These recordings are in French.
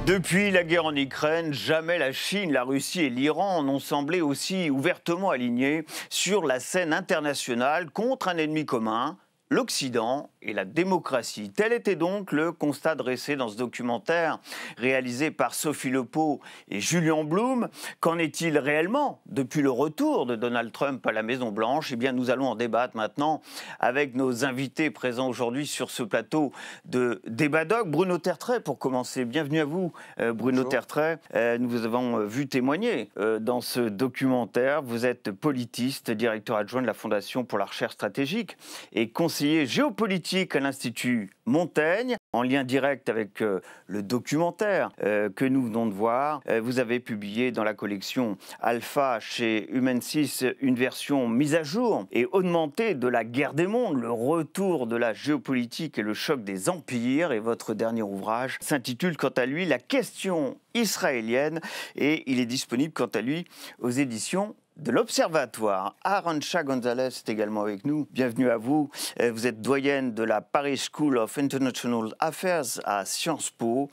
Depuis la guerre en Ukraine, jamais la Chine, la Russie et l'Iran n'ont semblé aussi ouvertement alignés sur la scène internationale contre un ennemi commun, l'Occident et la démocratie. Tel était donc le constat dressé dans ce documentaire réalisé par Sophie Lepeau et Julien Blum. Qu'en est-il réellement depuis le retour de Donald Trump à la Maison-Blanche? Eh bien, nous allons en débattre maintenant avec nos invités présents aujourd'hui sur ce plateau de Débat Doc. Bruno Tertrais, pour commencer. Bienvenue à vous, Bruno Tertrais. Nous vous avons vu témoigner dans ce documentaire. Vous êtes politiste, directeur adjoint de la Fondation pour la recherche stratégique et conseiller géopolitique à l'Institut Montaigne, en lien direct avec le documentaire que nous venons de voir. Vous avez publié dans la collection Alpha chez Humansis une version mise à jour et augmentée de la guerre des mondes, le retour de la géopolitique et le choc des empires. Et votre dernier ouvrage s'intitule quant à lui La question israélienne et il est disponible quant à lui aux éditions de l'Observatoire. Arantxa González est également avec nous. Bienvenue à vous. Vous êtes doyenne de la Paris School of International Affairs à Sciences Po.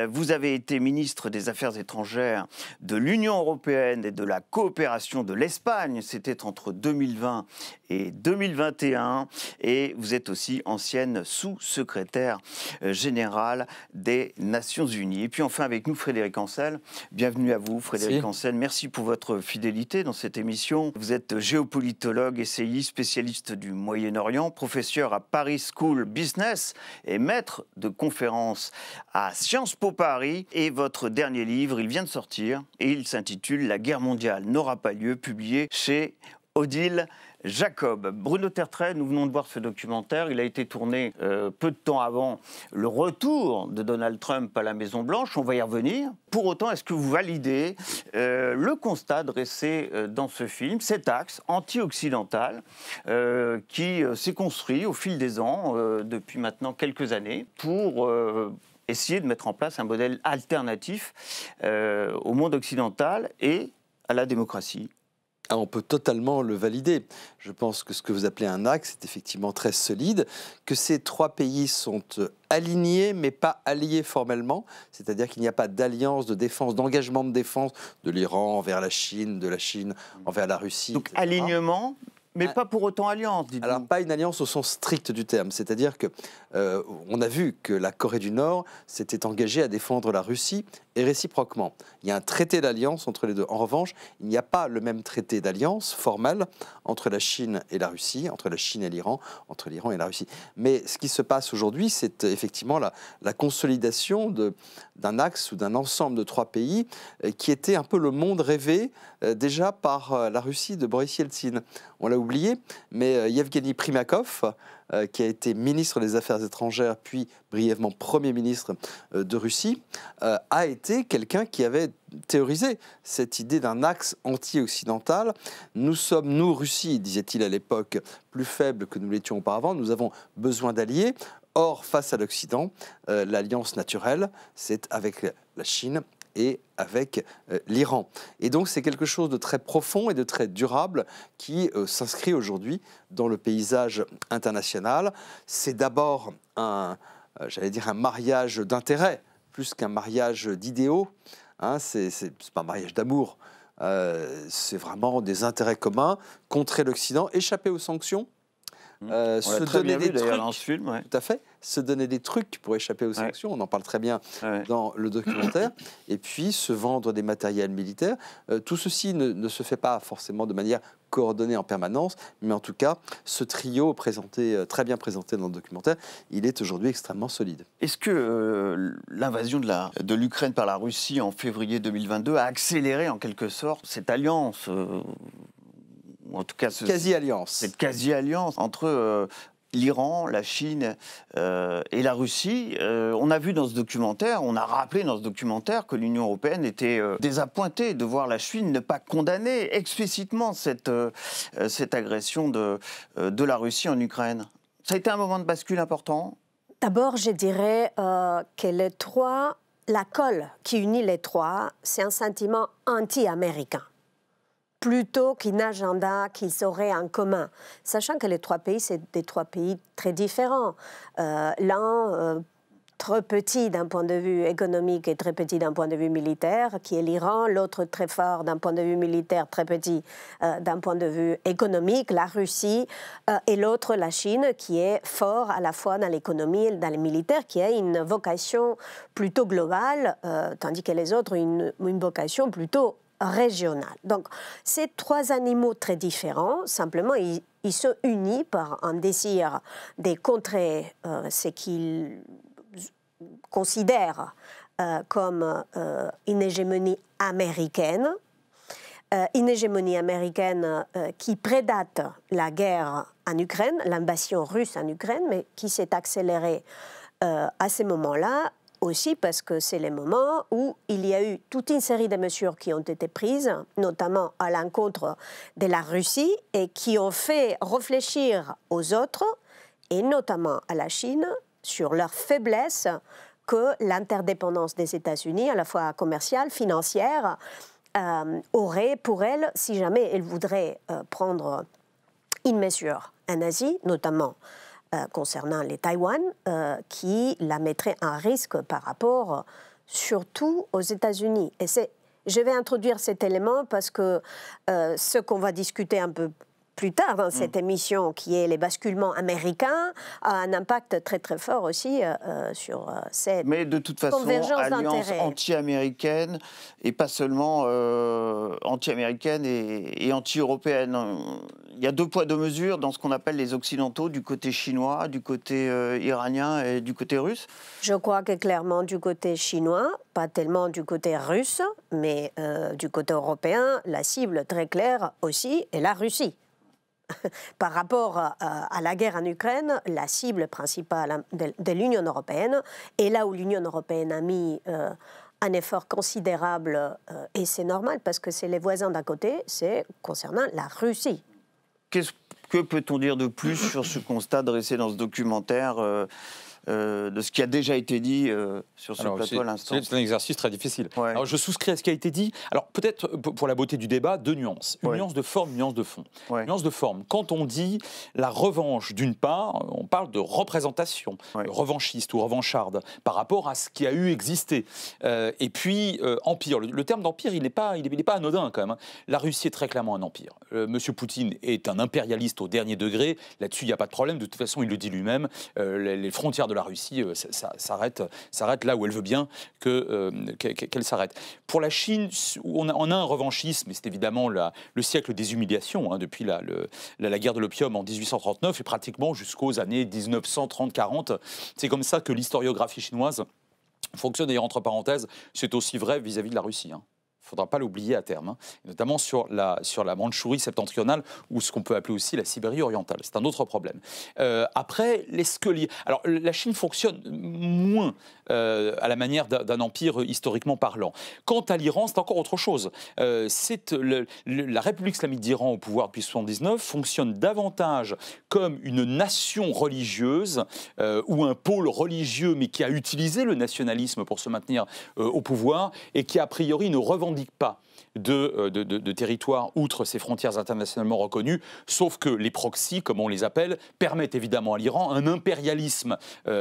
Vous avez été ministre des Affaires étrangères de l'Union européenne et de la coopération de l'Espagne. C'était entre 2020 et 2021. Et vous êtes aussi ancienne sous-secrétaire générale des Nations Unies. Et puis enfin avec nous, Frédéric Ancel. Bienvenue à vous, Frédéric Ancel. Merci pour votre fidélité dans cette émission. Vous êtes géopolitologue, essayiste, spécialiste du Moyen-Orient, professeur à Paris School Business et maître de conférences à Sciences Po Paris. Et votre dernier livre, il vient de sortir et il s'intitule La guerre mondiale n'aura pas lieu, publié chez Odile Jacob. Bruno Tertrais, nous venons de voir ce documentaire. Il a été tourné peu de temps avant le retour de Donald Trump à la Maison-Blanche. On va y revenir. Pour autant, est-ce que vous validez le constat dressé dans ce film, cet axe anti-occidental qui s'est construit au fil des ans, depuis maintenant quelques années, pour essayer de mettre en place un modèle alternatif au monde occidental et à la démocratie? On peut totalement le valider. Je pense que ce que vous appelez un axe est effectivement très solide, que ces trois pays sont alignés mais pas alliés formellement, c'est-à-dire qu'il n'y a pas d'alliance de défense, d'engagement de défense de l'Iran envers la Chine, de la Chine envers la Russie. Donc etc. Alignement, mais pas pour autant alliance, dites-vous. Alors, pas une alliance au sens strict du terme. C'est-à-dire que on a vu que la Corée du Nord s'était engagée à défendre la Russie et réciproquement. Il y a un traité d'alliance entre les deux. En revanche, il n'y a pas le même traité d'alliance formel entre la Chine et la Russie, entre la Chine et l'Iran, entre l'Iran et la Russie. Mais ce qui se passe aujourd'hui, c'est effectivement la consolidation d'un axe ou d'un ensemble de trois pays qui était un peu le monde rêvé déjà par la Russie de Boris Yeltsin. On l'a oublié, mais Yevgeny Primakov, qui a été ministre des Affaires étrangères, puis brièvement Premier ministre de Russie, a été quelqu'un qui avait théorisé cette idée d'un axe anti-occidental. Nous sommes, nous, Russie, disait-il à l'époque, plus faibles que nous l'étions auparavant, nous avons besoin d'alliés. Or, face à l'Occident, l'alliance naturelle, c'est avec la Chine et avec l'Iran. Et donc c'est quelque chose de très profond et de très durable qui s'inscrit aujourd'hui dans le paysage international. C'est d'abord un mariage d'intérêts, plus qu'un mariage d'idéaux. Hein, c'est pas un mariage d'amour, c'est vraiment des intérêts communs, contrer l'Occident, échapper aux sanctions. Se donner des trucs, dans ce film, ouais. Tout à fait, se donner des trucs pour échapper aux sanctions, on en parle très bien dans le documentaire, et puis se vendre des matériels militaires. Tout ceci ne se fait pas forcément de manière coordonnée en permanence, mais en tout cas, ce trio très bien présenté dans le documentaire, il est aujourd'hui extrêmement solide. Est-ce que l'invasion de l'Ukraine par la Russie en février 2022 a accéléré en quelque sorte cette alliance en tout cas, cette quasi-alliance entre l'Iran, la Chine et la Russie? On a vu dans ce documentaire, on a rappelé dans ce documentaire que l'Union européenne était désappointée de voir la Chine ne pas condamner explicitement cette agression de la Russie en Ukraine. Ça a été un moment de bascule important? D'abord, je dirais que la colle qui unit les trois, c'est un sentiment anti-américain, plutôt qu'un agenda qu'ils auraient en commun. Sachant que les trois pays, c'est des trois pays très différents. L'un trop petit d'un point de vue économique et très petit d'un point de vue militaire, qui est l'Iran, l'autre très fort d'un point de vue militaire, très petit d'un point de vue économique, la Russie, et l'autre, la Chine, qui est fort à la fois dans l'économie et dans le militaire, qui a une vocation plutôt globale, tandis que les autres une vocation plutôt régionale. Donc, ces trois animaux très différents, simplement, ils sont unis par un désir de contrer ce qu'ils considèrent comme une hégémonie américaine, qui prédate la guerre en Ukraine, l'invasion russe en Ukraine, mais qui s'est accélérée à ce moment-là, aussi parce que c'est le moment où il y a eu toute une série de mesures qui ont été prises, notamment à l'encontre de la Russie, et qui ont fait réfléchir aux autres, et notamment à la Chine, sur leur faiblesse que l'interdépendance des États-Unis, à la fois commerciale, financière, aurait pour elle, si jamais elle voudrait prendre une mesure en Asie, notamment concernant les Taïwan, qui la mettrait en risque par rapport surtout aux États-Unis. Et je vais introduire cet élément parce que ce qu'on va discuter un peu plus tard dans cette émission, qui est les basculements américains, a un impact très très fort aussi sur cette Mais de toute façon, alliance anti-américaine, et pas seulement anti-américaine et anti-européenne. Il y a deux poids, deux mesures dans ce qu'on appelle les Occidentaux, du côté chinois, du côté iranien et du côté russe. Je crois que clairement du côté chinois, pas tellement du côté russe, mais du côté européen, la cible très claire aussi est la Russie. Par rapport à la guerre en Ukraine, la cible principale de l'Union européenne, et là où l'Union européenne a mis un effort considérable, et c'est normal parce que c'est les voisins d'à côté, c'est concernant la Russie. Que peut-on dire de plus sur ce constat dressé dans ce documentaire de ce qui a déjà été dit sur ce plateau à l'instant? C'est un exercice très difficile. Ouais. Alors, je souscris à ce qui a été dit. Alors, peut-être, pour la beauté du débat, deux nuances. Une nuance de forme, une nuance de fond. Nuance de forme. Quand on dit la revanche, d'une part, on parle de représentation revanchiste ou revancharde par rapport à ce qui a eu existé. Et puis, empire. Le terme d'empire, il n'est pas anodin, quand même. La Russie est très clairement un empire. Monsieur Poutine est un impérialiste au dernier degré. Là-dessus, il n'y a pas de problème. De toute façon, il le dit lui-même. Les frontières de la Russie s'arrête là où elle veut bien qu'elle s'arrête. Pour la Chine, on a un revanchisme, et c'est évidemment le siècle des humiliations, depuis la guerre de l'opium en 1839 et pratiquement jusqu'aux années 1930-40. C'est comme ça que l'historiographie chinoise fonctionne. D'ailleurs, entre parenthèses, c'est aussi vrai vis-à-vis de la Russie. Il ne faudra pas l'oublier à terme, notamment sur la Mandchourie septentrionale ou ce qu'on peut appeler aussi la Sibérie orientale. C'est un autre problème. Après, alors, la Chine fonctionne moins à la manière d'un empire historiquement parlant. Quant à l'Iran, c'est encore autre chose. La République islamique d'Iran, au pouvoir depuis 1979, fonctionne davantage comme une nation religieuse ou un pôle religieux, mais qui a utilisé le nationalisme pour se maintenir au pouvoir et qui, a priori, ne revendique pas de territoire outre ses frontières internationalement reconnues, sauf que les proxys, comme on les appelle, permettent évidemment à l'Iran un impérialisme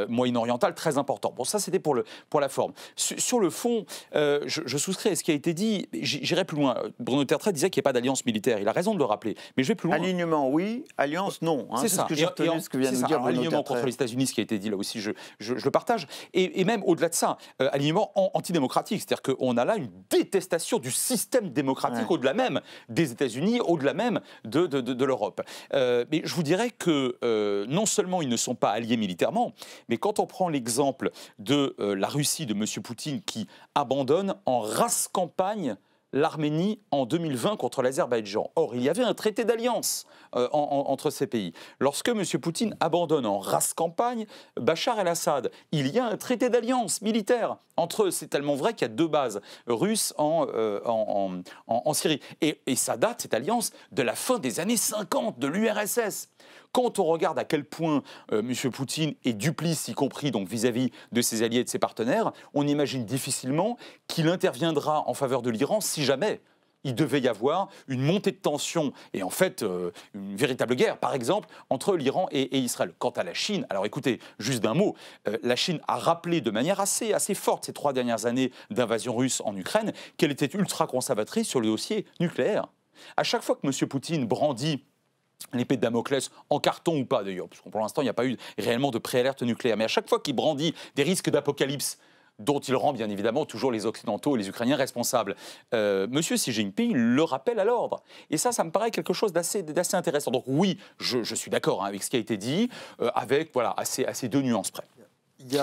moyen-oriental très important. Bon, ça c'était pour la forme. Sur le fond, je souscris à ce qui a été dit, j'irai plus loin. Bruno Tertrais disait qu'il n'y a pas d'alliance militaire, il a raison de le rappeler, mais je vais plus loin. Alignement oui, alliance non. C'est ça. Ce que j'ai retenu, ce que vient de dire Bruno alignement Tertrais. contre les États-Unis, ce qui a été dit là aussi, je le partage. Et même au-delà de ça, alignement antidémocratique, c'est-à-dire qu'on a là une détestation du système démocratique au-delà même des États-Unis, au-delà même de l'Europe. Mais je vous dirais que non seulement ils ne sont pas alliés militairement, mais quand on prend l'exemple de la Russie de M. Poutine qui abandonne en race campagne l'Arménie en 2020 contre l'Azerbaïdjan. Or, il y avait un traité d'alliance entre ces pays. Lorsque M. Poutine abandonne en race campagne Bachar el-Assad, il y a un traité d'alliance militaire entre eux. C'est tellement vrai qu'il y a deux bases russes en Syrie. Et ça date, cette alliance, de la fin des années 50 de l'URSS. Quand on regarde à quel point M. Poutine est duplice, y compris donc vis-à-vis de ses alliés et de ses partenaires, on imagine difficilement qu'il interviendra en faveur de l'Iran si jamais il devait y avoir une montée de tension et en fait une véritable guerre, par exemple, entre l'Iran et Israël. Quant à la Chine, alors écoutez, juste d'un mot, la Chine a rappelé de manière assez forte ces 3 dernières années d'invasion russe en Ukraine qu'elle était ultra-conservatrice sur le dossier nucléaire. À chaque fois que M. Poutine brandit l'épée de Damoclès, en carton ou pas d'ailleurs, parce que pour l'instant il n'y a pas eu réellement de préalerte nucléaire, mais à chaque fois qu'il brandit des risques d'apocalypse, dont il rend bien évidemment toujours les Occidentaux et les Ukrainiens responsables, M. Xi Jinping le rappelle à l'ordre. Et ça me paraît quelque chose d'assez intéressant. Donc oui, je suis d'accord avec ce qui a été dit, avec voilà, assez 2 nuances près. Il y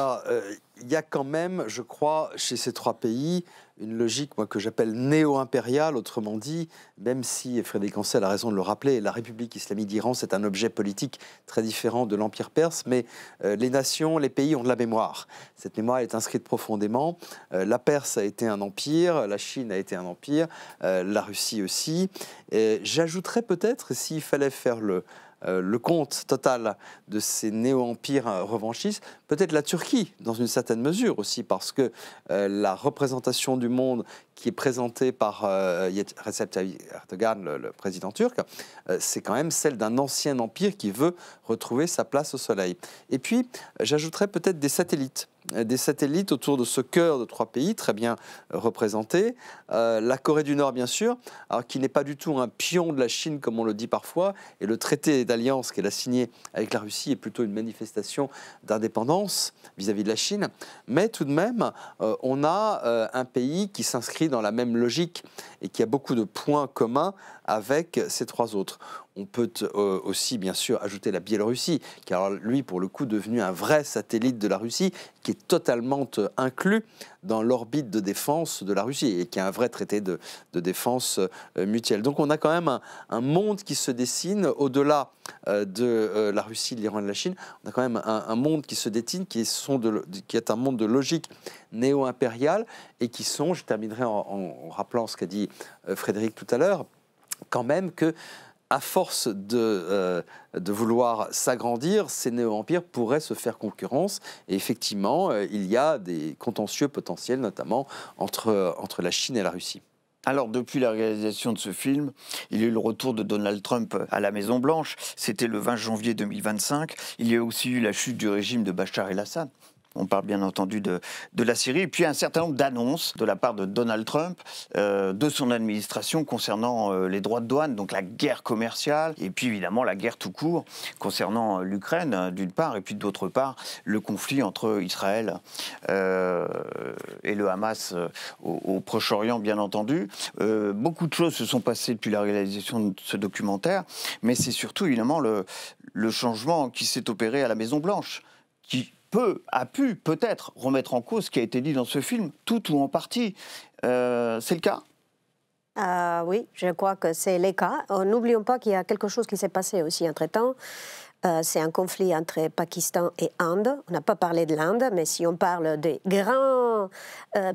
a quand même, je crois, chez ces 3 pays, une logique moi, que j'appelle néo-impériale, autrement dit, même si Frédéric Ancel a raison de le rappeler, la République islamique d'Iran, c'est un objet politique très différent de l'Empire perse, mais les nations, les pays ont de la mémoire. Cette mémoire est inscrite profondément. La Perse a été un empire, la Chine a été un empire, la Russie aussi. J'ajouterais peut-être, s'il fallait faire le compte total de ces néo-empires revanchistes, peut-être la Turquie, dans une certaine mesure aussi, parce que la représentation du monde qui est présentée par Recep Tayyip Erdogan, le président turc, c'est quand même celle d'un ancien empire qui veut retrouver sa place au soleil. Et puis, j'ajouterais peut-être des satellites autour de ce cœur de 3 pays très bien représentés. La Corée du Nord, bien sûr, alors, qui n'est pas du tout un pion de la Chine, comme on le dit parfois, et le traité d'alliance qu'elle a signé avec la Russie est plutôt une manifestation d'indépendance vis-à-vis de la Chine. Mais tout de même, on a un pays qui s'inscrit dans la même logique et qui a beaucoup de points communs avec ces 3 autres. On peut aussi, bien sûr, ajouter la Biélorussie, qui est, lui, pour le coup, devenu un vrai satellite de la Russie, qui est totalement inclus dans l'orbite de défense de la Russie et qui a un vrai traité de défense mutuelle. Donc on a quand même un monde qui se dessine au-delà de la Russie, de l'Iran et de la Chine. On a quand même un monde qui se dessine, qui est un monde de logique néo-impériale et qui sont, je terminerai en rappelant ce qu'a dit Frédéric tout à l'heure, quand même que à force de vouloir s'agrandir, ces néo-empires pourraient se faire concurrence. Et effectivement, il y a des contentieux potentiels, notamment entre la Chine et la Russie. Alors, depuis la réalisation de ce film, il y a eu le retour de Donald Trump à la Maison-Blanche. C'était le 20 janvier 2025. Il y a aussi eu la chute du régime de Bachar el-Assad. On parle bien entendu de la Syrie. Et puis un certain nombre d'annonces de la part de Donald Trump, de son administration concernant les droits de douane, donc la guerre commerciale, et puis évidemment la guerre tout court concernant l'Ukraine d'une part, et puis d'autre part le conflit entre Israël et le Hamas au Proche-Orient, bien entendu. Beaucoup de choses se sont passées depuis la réalisation de ce documentaire, mais c'est surtout évidemment le changement qui s'est opéré à la Maison-Blanche, qui a pu peut-être remettre en cause ce qui a été dit dans ce film, tout ou en partie. C'est le cas ? Oui, je crois que c'est le cas. N'oublions pas qu'il y a quelque chose qui s'est passé aussi entre-temps. C'est un conflit entre Pakistan et Inde. On n'a pas parlé de l'Inde, mais si on parle des grands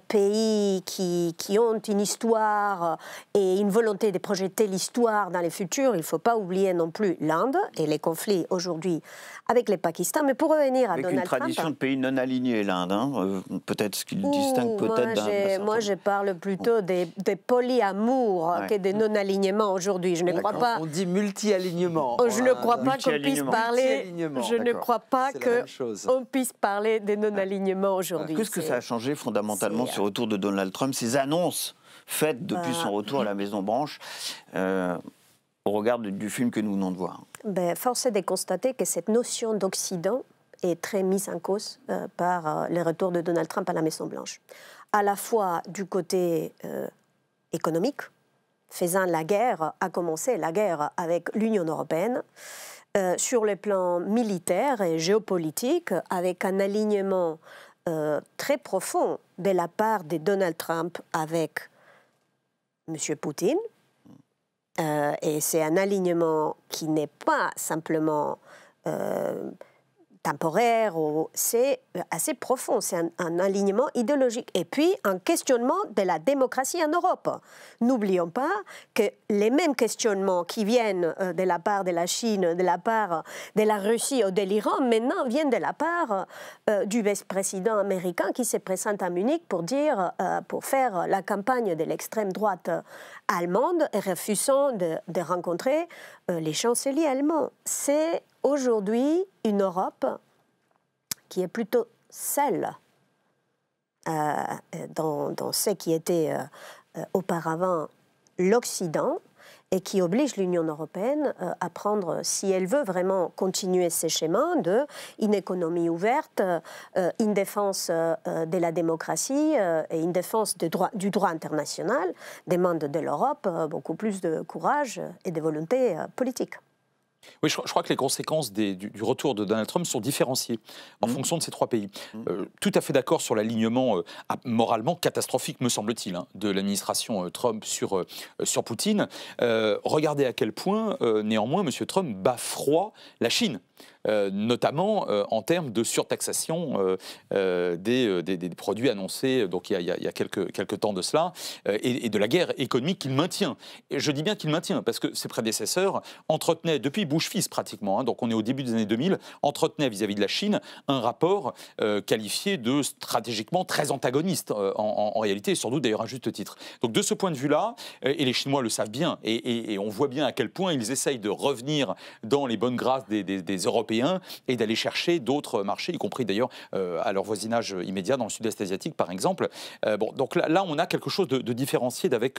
pays qui ont une histoire et une volonté de projeter l'histoire dans le futur, il ne faut pas oublier non plus l'Inde et les conflits aujourd'hui avec le Pakistan. Mais pour revenir à Donald Trump... Avec une tradition de pays non alignés, l'Inde. Hein, peut-être ce qu'il distingue peut-être d'un... Moi, je parle plutôt des polyamours que des non-alignements aujourd'hui. Je ne crois pas... On dit multi-alignement. Je ne crois pas qu'on puisse parler... Je ne crois pas qu'on puisse parler des non-alignements aujourd'hui. Qu'est-ce que ça a changé fondamentalement sur le retour de Donald Trump, ces annonces faites depuis son retour à la Maison-Blanche au regard du film que nous venons de voir? Force est de constater que cette notion d'Occident est très mise en cause par le retour de Donald Trump à la Maison-Blanche. À la fois du côté économique, faisant la guerre, a commencé la guerre avec l'Union européenne, sur le plan militaire et géopolitique, avec un alignement très profond de la part de Donald Trump avec M. Poutine. Et c'est un alignement qui n'est pas simplement temporaire, c'est assez profond, c'est un alignement idéologique. Et puis, un questionnement de la démocratie en Europe. N'oublions pas que les mêmes questionnements qui viennent de la part de la Chine, de la part de la Russie ou de l'Iran, maintenant viennent de la part du vice-président américain qui se présente à Munich pour faire la campagne de l'extrême droite allemande, refusant de rencontrer les chanceliers allemands. C'est aujourd'hui une Europe qui est plutôt seule dans ce qui était auparavant l'Occident et qui oblige l'Union européenne à prendre, si elle veut vraiment continuer ces chemins d'une économie ouverte, une défense de la démocratie et une défense du droit international, demande de l'Europe beaucoup plus de courage et de volonté politique. Oui, je crois que les conséquences du retour de Donald Trump sont différenciées en fonction de ces trois pays. Tout à fait d'accord sur l'alignement moralement catastrophique, me semble-t-il, de l'administration Trump sur Poutine. Regardez à quel point, néanmoins, M. Trump bat froid la Chine. Notamment en termes de surtaxation des produits annoncés donc il y a quelques temps de cela, et de la guerre économique qu'il maintient. Et je dis bien qu'il maintient, parce que ses prédécesseurs entretenaient, depuis Bush fils pratiquement, donc on est au début des années 2000, entretenaient vis-à-vis de la Chine un rapport qualifié de stratégiquement très antagoniste, en réalité, et sans doute d'ailleurs à juste titre. Donc de ce point de vue-là, et les Chinois le savent bien, et on voit bien à quel point ils essayent de revenir dans les bonnes grâces des Européens, et d'aller chercher d'autres marchés, y compris d'ailleurs à leur voisinage immédiat dans le sud-est asiatique par exemple. Donc là on a quelque chose de différencié d'avec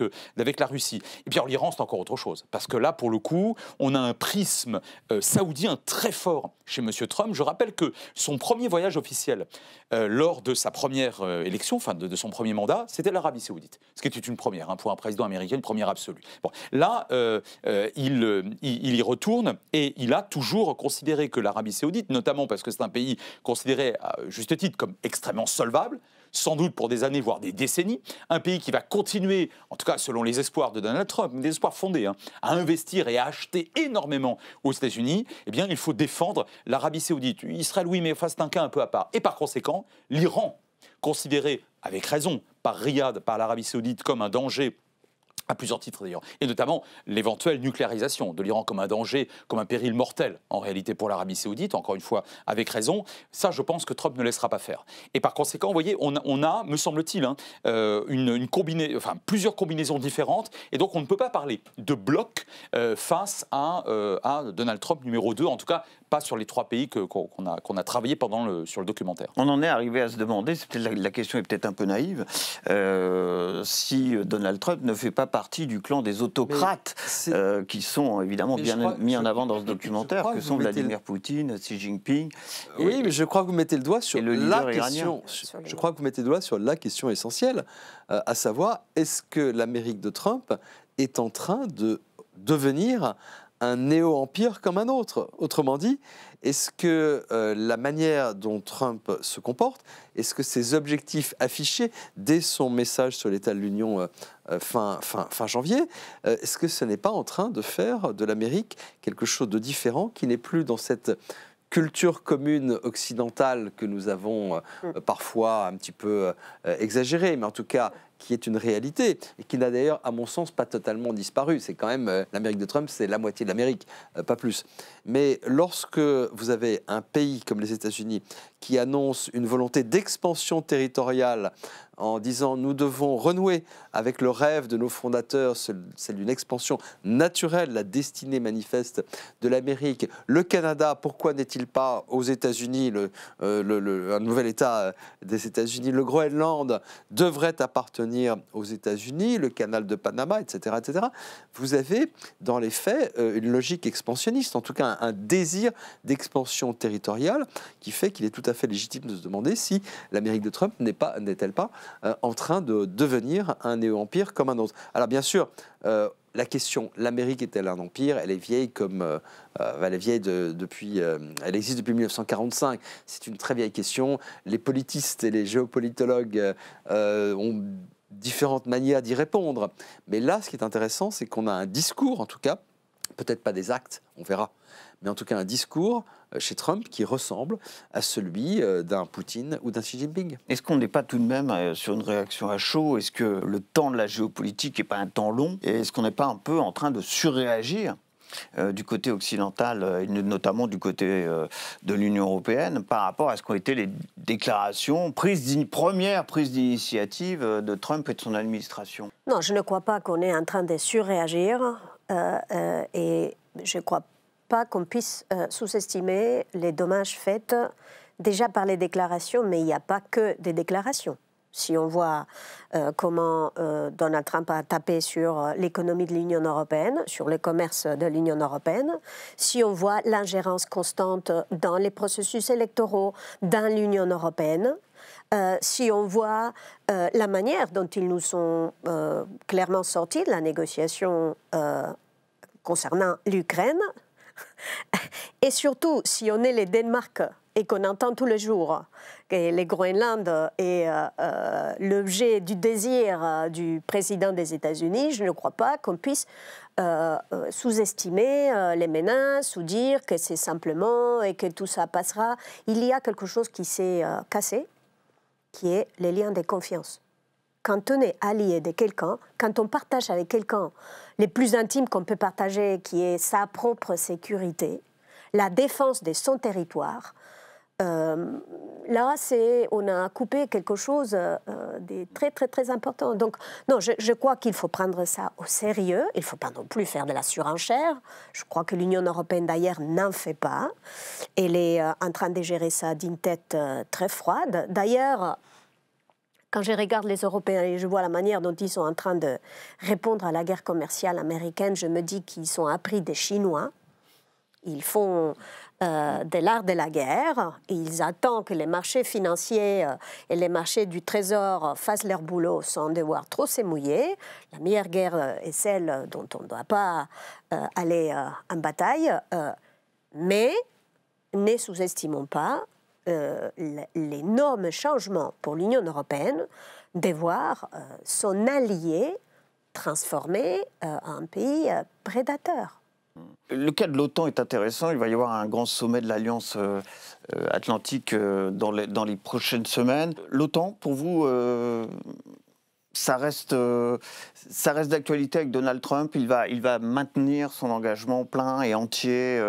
la Russie. Et puis l'Iran c'est encore autre chose, parce que là pour le coup on a un prisme saoudien très fort chez M. Trump. Je rappelle que son premier voyage officiel lors de sa première élection, enfin de son premier mandat, c'était l'Arabie Saoudite, ce qui était une première pour un président américain, une première absolue. Là il y retourne et il a toujours considéré que l'Arabie Saoudite, notamment parce que c'est un pays considéré à juste titre comme extrêmement solvable, sans doute pour des années, voire des décennies, un pays qui va continuer, en tout cas selon les espoirs de Donald Trump, des espoirs fondés, à investir et à acheter énormément aux États-Unis, eh bien il faut défendre l'Arabie Saoudite. Israël, oui, mais c'est un cas un peu à part. Et par conséquent, l'Iran, considéré avec raison par Riyad, par l'Arabie Saoudite comme un danger, à plusieurs titres d'ailleurs, et notamment l'éventuelle nucléarisation de l'Iran comme un danger, comme un péril mortel en réalité pour l'Arabie Saoudite, encore une fois avec raison, ça je pense que Trump ne laissera pas faire. Et par conséquent, vous voyez, on a me semble-t-il, plusieurs combinaisons différentes, et donc on ne peut pas parler de bloc face à Donald Trump numéro 2, en tout cas pas sur les trois pays qu'on a travaillé sur le documentaire. On en est arrivé à se demander, la question est peut-être un peu naïve, si Donald Trump ne fait pas partie du clan des autocrates qui sont évidemment bien mis en avant dans ce documentaire, que sont Vladimir Poutine, Xi Jinping. Oui, mais je crois que vous mettez le doigt sur la question. Je crois que vous mettez le doigt sur la question essentielle, à savoir, est-ce que l'Amérique de Trump est en train de devenir un néo-empire comme un autre? Autrement dit, est-ce que la manière dont Trump se comporte, est-ce que ses objectifs affichés dès son message sur l'état de l'Union fin janvier, est-ce que ce n'est pas en train de faire de l'Amérique quelque chose de différent, qui n'est plus dans cette culture commune occidentale que nous avons parfois un petit peu exagérée, mais en tout cas qui est une réalité et qui n'a d'ailleurs, à mon sens, pas totalement disparu. C'est quand même, l'Amérique de Trump, c'est la moitié de l'Amérique, pas plus. Mais lorsque vous avez un pays comme les États-Unis qui annonce une volonté d'expansion territoriale en disant nous devons renouer avec le rêve de nos fondateurs, celle d'une expansion naturelle, la destinée manifeste de l'Amérique. Le Canada, pourquoi n'est-il pas aux États-Unis, un nouvel État des États-Unis? Le Groenland devrait appartenir aux États-Unis, le canal de Panama, etc., etc. Vous avez, dans les faits, une logique expansionniste, en tout cas un désir d'expansion territoriale qui fait qu'il est tout à fait légitime de se demander si l'Amérique de Trump n'est-elle pas en train de devenir un néo-empire comme un autre. Alors bien sûr, la question, l'Amérique est-elle un empire? Elle est vieille elle existe depuis 1945. C'est une très vieille question. Les politistes et les géopolitologues ont différentes manières d'y répondre. Mais là, ce qui est intéressant, c'est qu'on a un discours, en tout cas, Peut-être pas des actes, on verra. Mais en tout cas, un discours chez Trump qui ressemble à celui d'un Poutine ou d'un Xi Jinping. Est-ce qu'on n'est pas tout de même sur une réaction à chaud? Est-ce que le temps de la géopolitique n'est pas un temps long? Et est-ce qu'on n'est pas un peu en train de surréagir du côté occidental, et notamment du côté de l'Union européenne, par rapport à ce qu'ont été les déclarations, première prise d'initiative de Trump et de son administration? Non, je ne crois pas qu'on est en train de surréagir et je ne crois pas qu'on puisse sous-estimer les dommages faits déjà par les déclarations, mais il n'y a pas que des déclarations. Si on voit comment Donald Trump a tapé sur l'économie de l'Union européenne, sur le commerce de l'Union européenne, si on voit l'ingérence constante dans les processus électoraux dans l'Union européenne, si on voit la manière dont ils nous sont clairement sortis de la négociation concernant l'Ukraine, et surtout si on est les Danemark et qu'on entend tous les jours que les Groenland est l'objet du désir du président des États-Unis, je ne crois pas qu'on puisse sous-estimer les menaces ou dire que c'est simplement et que tout ça passera. Il y a quelque chose qui s'est cassé, qui est les liens de confiance. Quand on est allié de quelqu'un, quand on partage avec quelqu'un les plus intimes qu'on peut partager, qui est sa propre sécurité, la défense de son territoire, là, on a coupé quelque chose de très, très, très important. Donc, non, je crois qu'il faut prendre ça au sérieux. Il ne faut pas non plus faire de la surenchère. Je crois que l'Union européenne, d'ailleurs, n'en fait pas. Elle est en train de gérer ça d'une tête très froide. D'ailleurs, quand je regarde les Européens et je vois la manière dont ils sont en train de répondre à la guerre commerciale américaine, je me dis qu'ils sont appris des Chinois. Ils font de l'art de la guerre. Ils attendent que les marchés financiers et les marchés du trésor fassent leur boulot sans devoir trop se mouiller. La meilleure guerre est celle dont on ne doit pas aller en bataille. Mais ne sous-estimons pas l'énorme changement pour l'Union européenne de voir son allié transformé en un pays prédateur. Le cas de l'OTAN est intéressant. Il va y avoir un grand sommet de l'Alliance Atlantique dans les prochaines semaines. L'OTAN, pour vous, ça reste d'actualité avec Donald Trump. Il va maintenir son engagement plein et entier,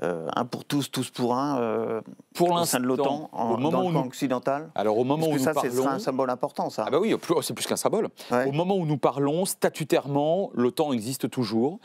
un pour tous, tous pour un, au sein de l'OTAN, dans le camp occidental. Alors, au moment où nous parlons, ce sera un symbole important, ça. Ah bah oui, c'est plus qu'un symbole. Ouais. Au moment où nous parlons, statutairement, l'OTAN existe toujours.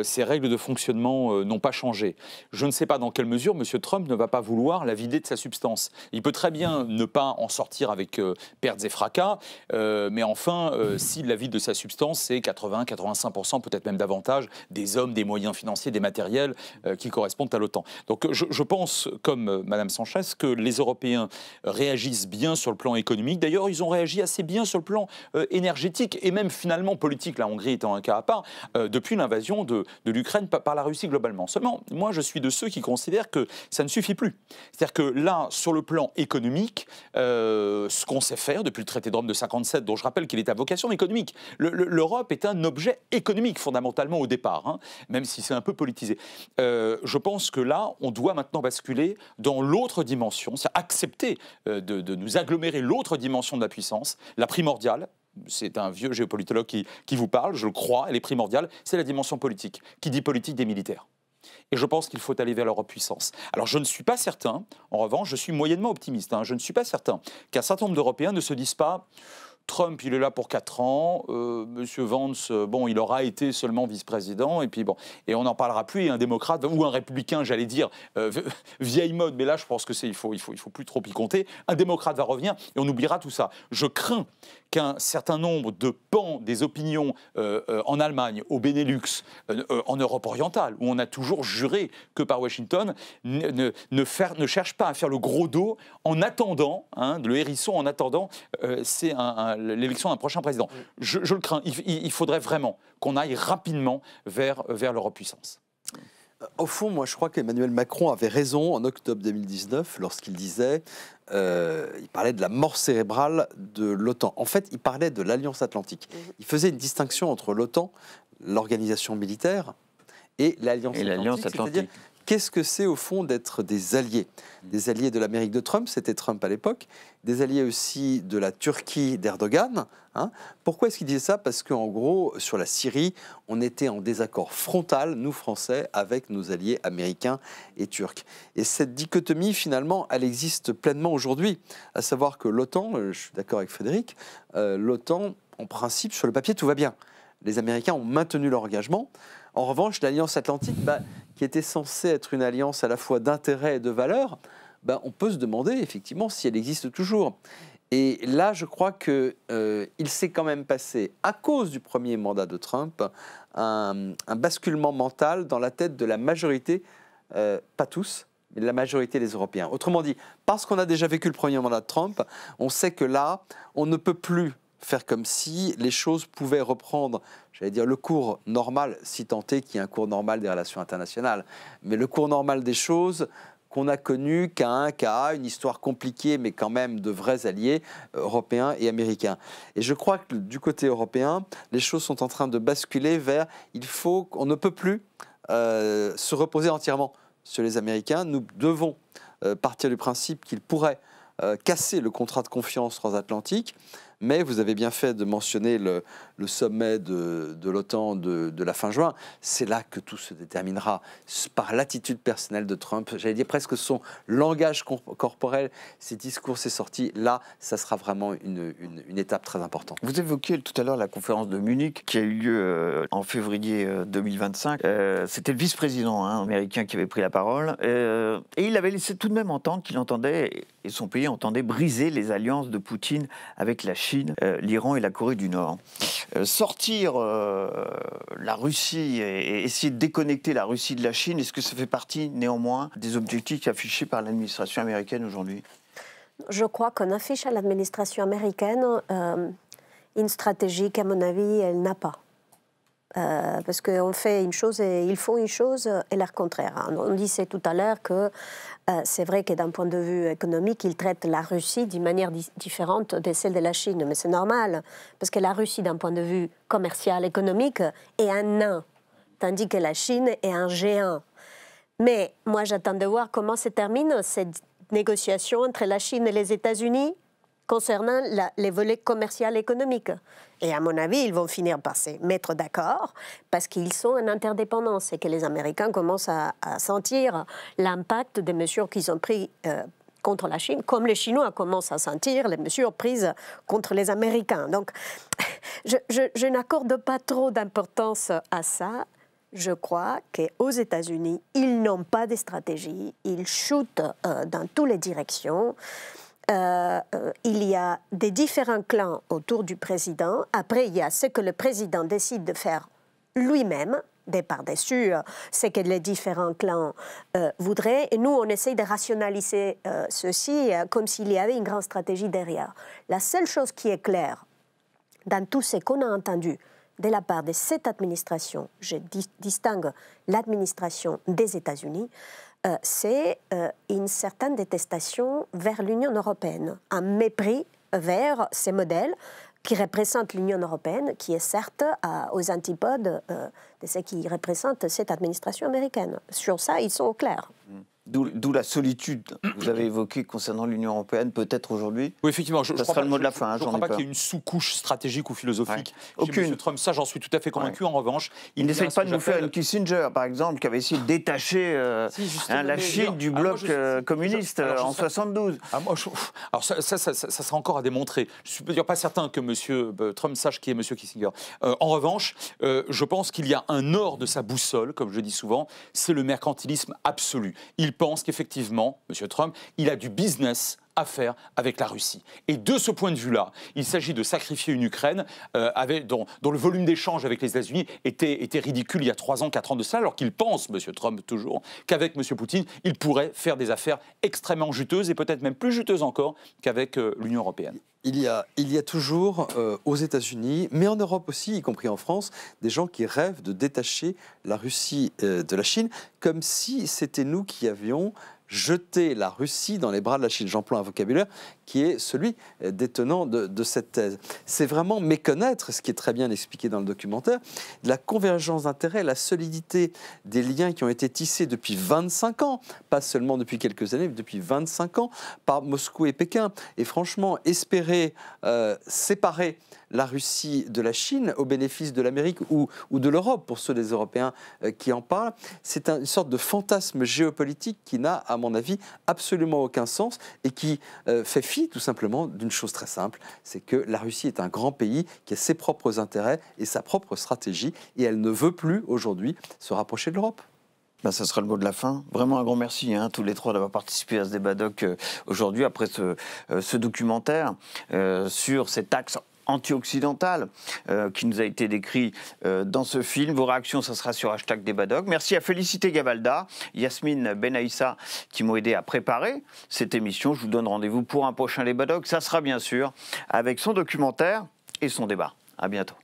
Ses règles de fonctionnement n'ont pas changé. Je ne sais pas dans quelle mesure M. Trump ne va pas vouloir la vider de sa substance. Il peut très bien ne pas en sortir avec pertes et fracas, mais enfin, s'il la vide de sa substance, c'est 80-85%, peut-être même davantage, des hommes, des moyens financiers, des matériels qui correspondent à l'OTAN. Donc je pense, comme Mme Sanchez, que les Européens réagissent bien sur le plan économique. D'ailleurs, ils ont réagi assez bien sur le plan énergétique et même finalement politique, la Hongrie étant un cas à part, depuis l'invasion de l'Ukraine par la Russie globalement. Seulement, moi, je suis de ceux qui considèrent que ça ne suffit plus. C'est-à-dire que là, sur le plan économique, ce qu'on sait faire depuis le traité de Rome de 1957, dont je rappelle qu'il est à vocation économique. L'Europe est un objet économique fondamentalement au départ, hein, même si c'est un peu politisé. Je pense que là, on doit maintenant basculer dans l'autre dimension, c'est accepter de nous agglomérer l'autre dimension de la puissance, la primordiale. C'est un vieux géopolitologue qui vous parle, je le crois, elle est primordiale, c'est la dimension politique. Qui dit politique, des militaires. Et je pense qu'il faut aller vers l'Europe puissance. Alors je ne suis pas certain, en revanche, je suis moyennement optimiste, hein, je ne suis pas certain qu'un certain nombre d'Européens ne se disent pas Trump, il est là pour 4 ans. Monsieur Vance, bon, il aura été seulement vice-président. Et puis bon, et on n'en parlera plus. Et un démocrate ou un républicain, j'allais dire, vieille mode. Mais là, je pense que il faut plus trop y compter. Un démocrate va revenir et on oubliera tout ça. Je crains qu'un certain nombre de pans des opinions en Allemagne, au Benelux, en Europe orientale, où on a toujours juré que par Washington, ne cherche pas à faire le gros dos en attendant, hein, le hérisson en attendant, c'est l'élection d'un prochain président. Je le crains. Il faudrait vraiment qu'on aille rapidement vers l'Europe-puissance. Au fond, moi, je crois qu'Emmanuel Macron avait raison en octobre 2019 lorsqu'il disait, il parlait de la mort cérébrale de l'OTAN. En fait, il parlait de l'Alliance Atlantique. Il faisait une distinction entre l'OTAN, l'organisation militaire, et l'Alliance Atlantique. C'est-à-dire, qu'est-ce que c'est au fond d'être des alliés? Des alliés de l'Amérique de Trump, c'était Trump à l'époque, des alliés aussi de la Turquie d'Erdogan. Pourquoi est-ce qu'il disait ça? Parce qu'en gros, sur la Syrie, on était en désaccord frontal, nous Français, avec nos alliés américains et turcs. Et cette dichotomie, finalement, elle existe pleinement aujourd'hui. À savoir que l'OTAN, je suis d'accord avec Frédéric, l'OTAN, en principe, sur le papier, tout va bien. Les Américains ont maintenu leur engagement. En revanche, l'Alliance Atlantique, qui était censée être une alliance à la fois d'intérêt et de valeur, on peut se demander effectivement si elle existe toujours. Et là, je crois qu'il s'est quand même passé, à cause du premier mandat de Trump, un basculement mental dans la tête de la majorité, pas tous, mais de la majorité des Européens. Autrement dit, parce qu'on a déjà vécu le premier mandat de Trump, on sait que là, on ne peut plus faire comme si les choses pouvaient reprendre, j'allais dire, le cours normal, si tant est qu'il y ait un cours normal des relations internationales. Mais le cours normal des choses qu'on a connu qu'à une histoire compliquée, mais quand même de vrais alliés européens et américains. Et je crois que du côté européen, les choses sont en train de basculer vers, on ne peut plus se reposer entièrement sur les Américains. Nous devons partir du principe qu'ils pourraient casser le contrat de confiance transatlantique. Mais vous avez bien fait de mentionner le sommet de l'OTAN de la fin juin. C'est là que tout se déterminera par l'attitude personnelle de Trump. J'allais dire presque son langage corporel, ses discours, ses sorties. Là, ça sera vraiment une étape très importante. Vous évoquiez tout à l'heure la conférence de Munich qui a eu lieu en février 2025. C'était le vice-président américain qui avait pris la parole. Et il avait laissé tout de même entendre qu'il entendait, et son pays entendait, briser les alliances de Poutine avec la Chine, l'Iran et la Corée du Nord. Sortir la Russie et essayer de déconnecter la Russie de la Chine, est-ce que ça fait partie néanmoins des objectifs affichés par l'administration américaine aujourd'hui? Je crois qu'on affiche à l'administration américaine une stratégie qu'à mon avis, elle n'a pas. Parce qu'on fait une chose et ils font une chose et leur contraire. On disait tout à l'heure que c'est vrai que d'un point de vue économique, ils traitent la Russie d'une manière différente de celle de la Chine. Mais c'est normal, parce que la Russie, d'un point de vue commercial, économique, est un nain, tandis que la Chine est un géant. Mais moi, j'attends de voir comment se termine cette négociation entre la Chine et les États-Unis concernant les volets commerciaux et économiques. Et à mon avis, ils vont finir par se mettre d'accord parce qu'ils sont en interdépendance et que les Américains commencent à sentir l'impact des mesures qu'ils ont prises contre la Chine, comme les Chinois commencent à sentir les mesures prises contre les Américains. Donc, je n'accorde pas trop d'importance à ça. Je crois qu'aux États-Unis, ils n'ont pas de stratégie. Ils shootent dans toutes les directions. Il y a des différents clans autour du président. Après, il y a ce que le président décide de faire lui-même, par-dessus ce que les différents clans voudraient. Et nous, on essaye de rationaliser ceci comme s'il y avait une grande stratégie derrière. La seule chose qui est claire dans tout ce qu'on a entendu de la part de cette administration, je distingue l'administration des États-Unis, c'est une certaine détestation vers l'Union européenne, un mépris vers ces modèles qui représentent l'Union européenne, qui est certes aux antipodes de ce qui représente cette administration américaine. Sur ça, ils sont au clair. D'où la solitude que vous avez évoquée concernant l'Union européenne, peut-être aujourd'hui. Oui, effectivement. Ça sera le mot de la fin. Je ne crois pas qu'il y ait une sous-couche stratégique ou philosophique chez M. Trump. Ça, j'en suis tout à fait convaincu. En revanche, il n'essaye pas de nous faire une Kissinger, par exemple, qui avait essayé de détacher la Chine du bloc communiste en 72. Alors ça sera encore à démontrer. Je ne suis pas certain que M. Trump sache qui est M. Kissinger. En revanche, je pense qu'il y a un nord de sa boussole, comme je dis souvent, c'est le mercantilisme absolu. Il pense qu'effectivement, M. Trump, il a du business à faire avec la Russie. Et de ce point de vue-là, il s'agit de sacrifier une Ukraine dont le volume d'échange avec les États-Unis était ridicule il y a 3 ans, 4 ans de ça, alors qu'il pense, M. Trump toujours, qu'avec M. Poutine, il pourrait faire des affaires extrêmement juteuses et peut-être même plus juteuses encore qu'avec l'Union européenne. Il y a toujours aux États-Unis, mais en Europe aussi, y compris en France, des gens qui rêvent de détacher la Russie de la Chine, comme si c'était nous qui avions jeter la Russie dans les bras de la Chine. J'emploie un vocabulaire qui est celui des tenants de cette thèse. C'est vraiment méconnaître, ce qui est très bien expliqué dans le documentaire, la convergence d'intérêts, la solidité des liens qui ont été tissés depuis 25 ans, pas seulement depuis quelques années, mais depuis 25 ans, par Moscou et Pékin. Et franchement, espérer séparer la Russie de la Chine au bénéfice de l'Amérique ou de l'Europe, pour ceux des Européens qui en parlent, c'est une sorte de fantasme géopolitique qui n'a, à mon avis, absolument aucun sens et qui fait fi tout simplement d'une chose très simple, c'est que la Russie est un grand pays qui a ses propres intérêts et sa propre stratégie et elle ne veut plus aujourd'hui se rapprocher de l'Europe. Ben, ça sera le mot de la fin. Vraiment un grand merci tous les trois d'avoir participé à ce débat doc aujourd'hui après ce documentaire sur cet axe anti-occidental qui nous a été décrit dans ce film. Vos réactions, ça sera sur #DébatDoc. Merci à Félicité Gavalda, Yasmine Benaïssa qui m'ont aidé à préparer cette émission. Je vous donne rendez-vous pour un prochain débat doc. Ça sera bien sûr avec son documentaire et son débat. À bientôt.